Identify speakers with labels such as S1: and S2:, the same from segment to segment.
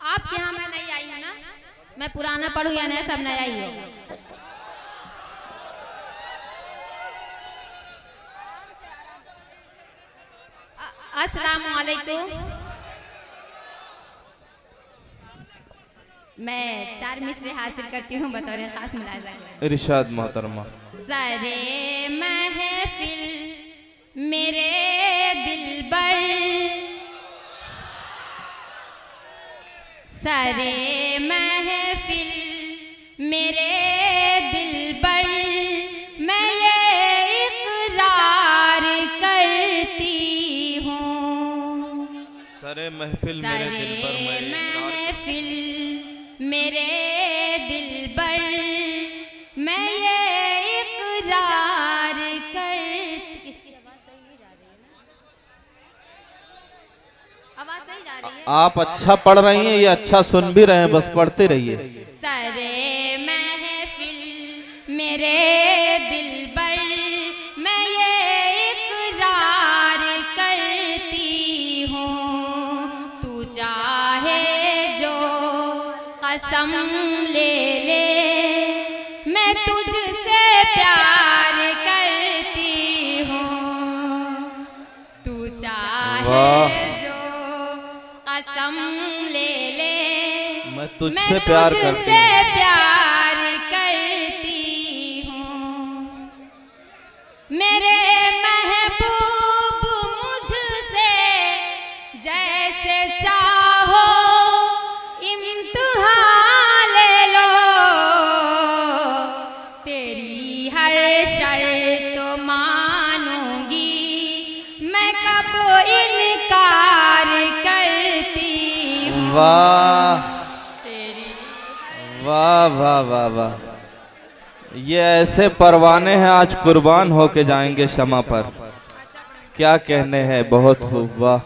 S1: आपके यहाँ मैं नहीं आई हूँ ना, मैं पुराना पढ़ू या नया सब नया ही है। अस्सलाम वालेकुम। मैं 4 मिसरे हासिल करती हूँ बतौर खास मुलाजा।
S2: इरशाद मोहतरमा।
S1: सरे महफिल मेरे दिलबर, सरे महफिल मेरे दिलबर, मैं ये इकरार करती हूँ।
S2: सरे महफिल मेरे दिलबर,
S1: महफिल मेरे दिलबर, मैं ये इकरार करती। इसकी आवाज सही नहीं जा रही है ना, आवाज सही जा रही है।
S2: आप अच्छा पढ़ रही हैं, ये अच्छा सुन भी रहे हैं, बस पढ़ते रहिए।
S1: सरे महफिल मेरे दिलबर, मैं ये इकरार करती हूँ। तू चाहे जो कसम ले ले, मैं तुझसे प्यार करती हूँ। तू चाहे जो कसम ले ले,
S2: मैं तुझसे प्यार करती हूँ।
S1: प्यार करती हूँ। मेरे महबूब मुझसे जैसे चाहो इम्तिहान ले लो, तेरी हर शर्त मानूंगी, मैं कब इनकार करती हूँ।
S2: वाह वाह वाह वाह वाह, ये ऐसे परवाने हैं आज कुर्बान होके जाएंगे शमा पर। क्या कहने हैं, बहुत खूब, वाह।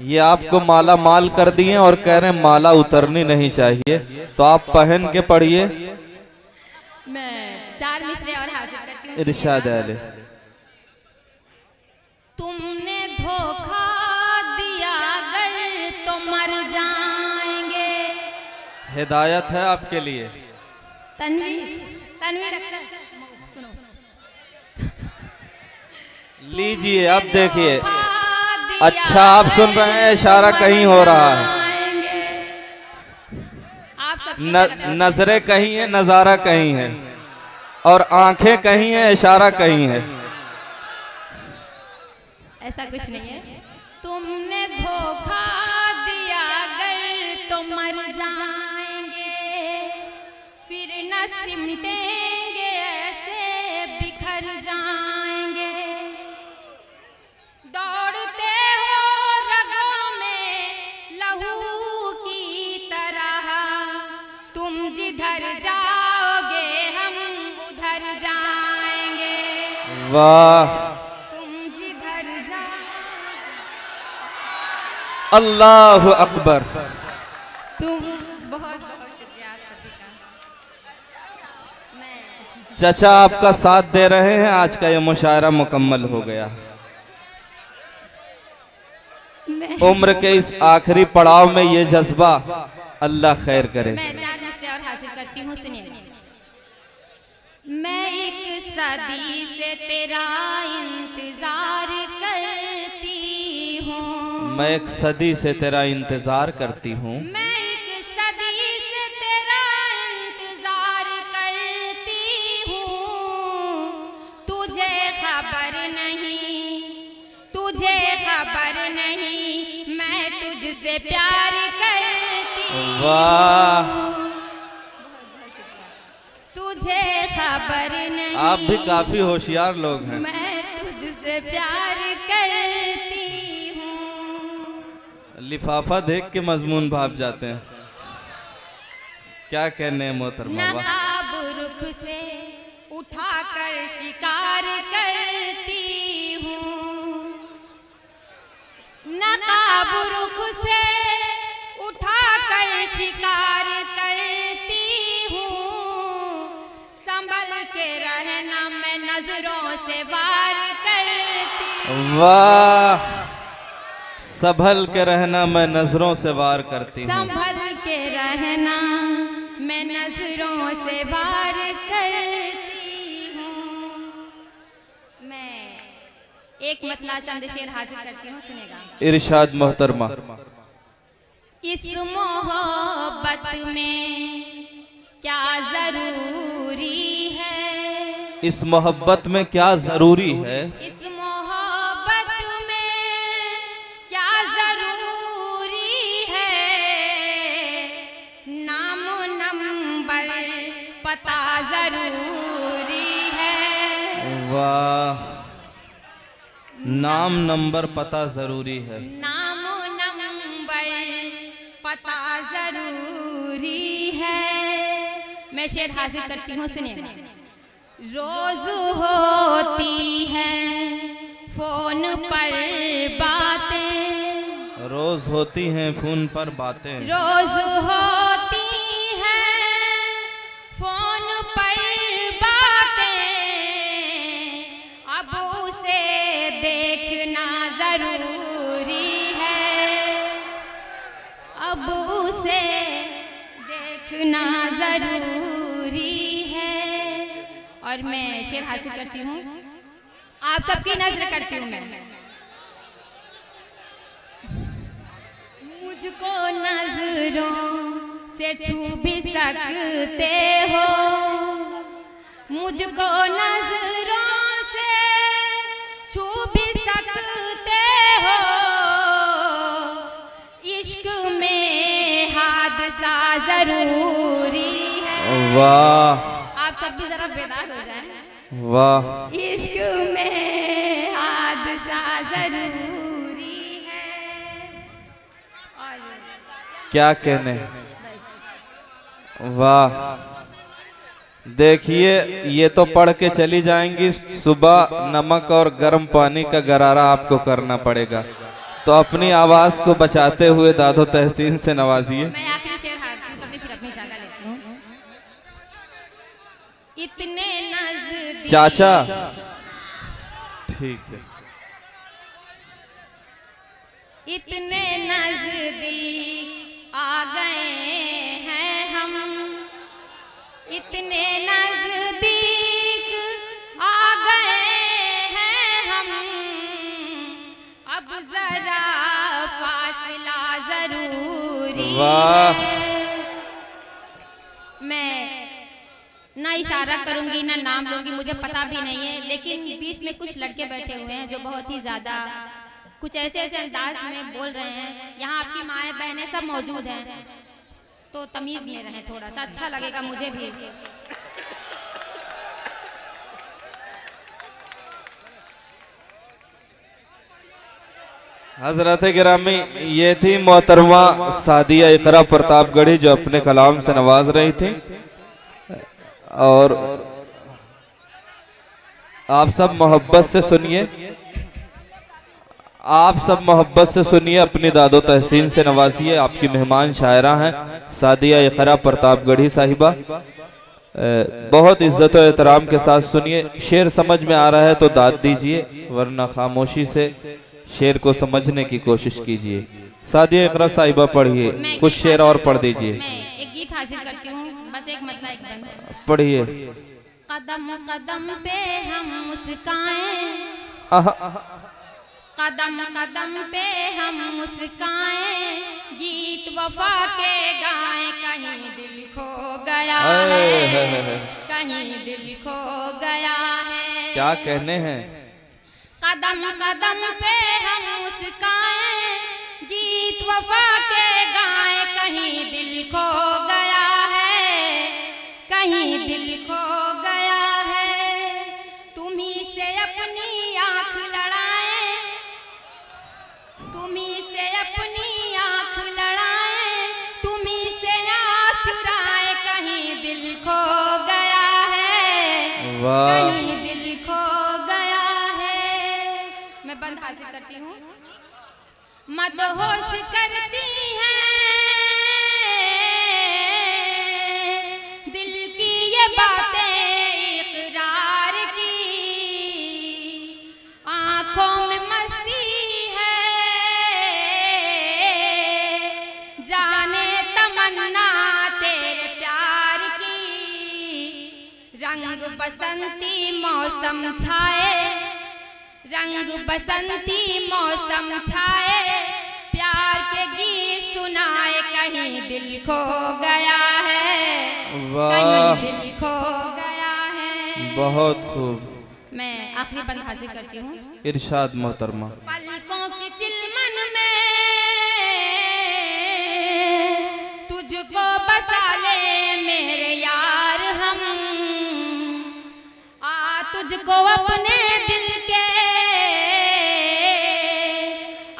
S2: ये आपको माला माल कर दिए और कह रहे हैं माला उतरनी नहीं चाहिए, तो आप पहन के पढ़िए।
S1: मैं 4 मिसरे और हासिल करती हूँ।
S2: इरशाद है।
S1: तुमने धोखा दिया अगर तो मर जाएंगे।
S2: हिदायत है आपके लिए।
S1: तन्वीर तन्वीर सुनो,
S2: लीजिए अब देखिए। अच्छा आप सुन रहे हैं, इशारा कहीं हो रहा है, नजरें कहीं है, नजारा कहीं है, और आंखें कहीं है, इशारा कहीं है।
S1: ऐसा कुछ नहीं है। तुमने धोखा दिया अगर तो मर जाएंगे, फिर न सिमटेंगे ऐसे बिखर जाएंगे। दौड़ते हो रगों में लहू की तरह, तुम जिधर जाओगे हम उधर जाएंगे।
S2: वाह, अल्लाह अकबर।
S1: तुम बहुत बहुत शुक्रिया
S2: चाचा, आपका साथ दे रहे हैं। आज का ये मुशायरा मुकम्मल हो गया। उम्र के इस आखिरी पड़ाव में ये जज्बा अल्लाह खैर करे।
S1: मैं 4 मिसरे और हासिल करती हूँ, सुनिए। मैं एक सदी से तेरा इंतजार करती हूँ,
S2: मैं एक सदी से तेरा इंतजार करती हूँ,
S1: मैं एक सदी से तेरा इंतजार करती हूँ। तुझे खबर नहीं, तुझे खबर नहीं, मैं तुझसे प्यार करती हूँ।
S2: वाह,
S1: तुझे खबर नहीं,
S2: आप भी काफी होशियार लोग हैं।
S1: मैं तुझसे प्यार करती हूँ।
S2: लिफाफा देख के मजमून भाप जाते हैं। क्या कहने हैं मोहतरमा।
S1: नकाब रुख से उठाकर शिकार करती हूँ, नकाब रुख से उठाकर शिकार करती हूँ। संभल के रहना, मैं नजरों से वार
S2: वाह, संभल के रहना मैं नजरों से वार करती हूँ।
S1: संभल के रहना मैं नजरों से वार करती हूँ। मैं एक मतला चंद शेर हासिल करती हूँ, सुनेगा।
S2: इरशाद मोहतरमा।
S1: इस मोहब्बत में क्या जरूरी है,
S2: इस मोहब्बत में क्या जरूरी है,
S1: इस मोहब्बत में क्या जरूरी है, नाम नंबर पता जरूरी है।
S2: वाह, नाम नंबर पता जरूरी है।
S1: नाम नंबर पता जरूरी है। मैं शेर हासिल करती हूँ, सुनिए। रोज होती है फोन पर बातें,
S2: रोज होती हैं फोन पर बातें,
S1: रोज होती है फोन पर बातें, अब उसे देखना जरूरी है, अब उसे देखना जरूरी है। और मैं शेर हासिल करती हूँ, आप सबकी नजर करती हूँ मैं। मुझको नजरों से छू भी सकते हो, मुझको नजरों से छू भी सकते हो, इश्क में हादसा जरूरी है।
S2: वाह,
S1: आप सब भी जरा बेदार हो जाएं।
S2: वाह,
S1: इश्क में हादसा जरूरी है। और
S2: क्या कहने।
S1: बस
S2: वाह, देखिए ये तो पढ़ के चली जाएंगी, सुबह नमक और गर्म पानी का गरारा आपको करना पड़ेगा, तो अपनी आवाज को बचाते हुए दादो तहसीन से नवाजिए।
S1: मैं आखिरी शेर हासिल करती फिर अपनी शाखा लेती हूँ। इतने नजदीक
S2: चाचा, ठीक है।
S1: इतने नजदीक आ गए हैं हम, इतने नजदीक आ गए हैं हम, अब जरा फासला जरूरी है। मैं ना इशारा करूंगी ना नाम लूंगी, मुझे पता भी नहीं है, लेकिन बीच में कुछ लड़के बैठे हुए हैं जो बहुत ही ज्यादा कुछ ऐसे ऐसे अंदाज में बोल रहे हैं। यहाँ आपकी माएँ बहनें सब मौजूद हैं, तो तमीज में रहें, थोड़ा सा अच्छा लगेगा मुझे भी।
S2: हजरत गिरामी, ये थी मोहतरमा सादिया इकरा प्रतापगढ़ी जो अपने कलाम से नवाज रही थी। और आप सब मोहब्बत से सुनिए, आप सब मोहब्बत से सुनिए, अपनी दादो तहसीन से नवाजिए। आपकी मेहमान शायरा हैं सादिया इकरा प्रतापगढ़ी साहिबा। बहुत इज्जत और एहतराम के साथ सुनिए। शेर समझ में आ रहा है तो दाद दीजिए, वरना खामोशी से शेर को समझने की कोशिश कीजिए। सादिया इकरा साहिबा पढ़िए, कुछ शेर और पढ़ दीजिए।
S1: मैं एक गीत हासिल करती हूँ, बस एक मतलब एक बंद।
S2: पढ़िए।
S1: कदम कदम पे हम मुस्काएं, कदम कदम पे हम मुस्काएं, गीत वफा के गाएं, कहीं दिल खो गया है, कहीं दिल खो गया है।
S2: क्या कहने हैं।
S1: कदम कदम पे हम मुस्काएं, गीत वफा के गाएं, कहीं दिल खो गया है, कहीं दिल खो गया है। तुम्ही से अपनी आंख लड़ाएं, तुम्ही से अपनी आंख लड़ाएं, तुम्ही से आंख चुराएं, कहीं दिल खो गया है, कहीं दिल खो गया है। मैं बंद हासिल करती हूँ। मदहोश करती हैं दिल की ये बातें इकरार की, आंखों में रंग बसंती मौसम छाए, रंग बसंती मौसम छाए, प्यार के गीत सुनाए, कहीं दिल खो गया है, कहीं दिल खो गया है।
S2: बहुत खूब।
S1: मैं आखिरी बंद हासिल करती हूँ।
S2: इरशाद मोहतरमा।
S1: पलकों की चिलमन में तुझको बसा ले मेरे यार हम, तुझको अपने दिल के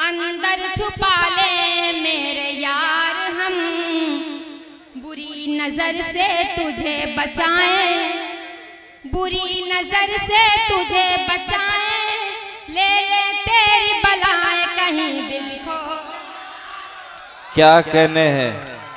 S1: अंदर छुपा ले मेरे यार हम, बुरी नजर से तुझे बचाएं, बुरी नजर से तुझे बचाएं, ले ले तेरी बलाएं, कहीं दिल खो।
S2: क्या कहने हैं।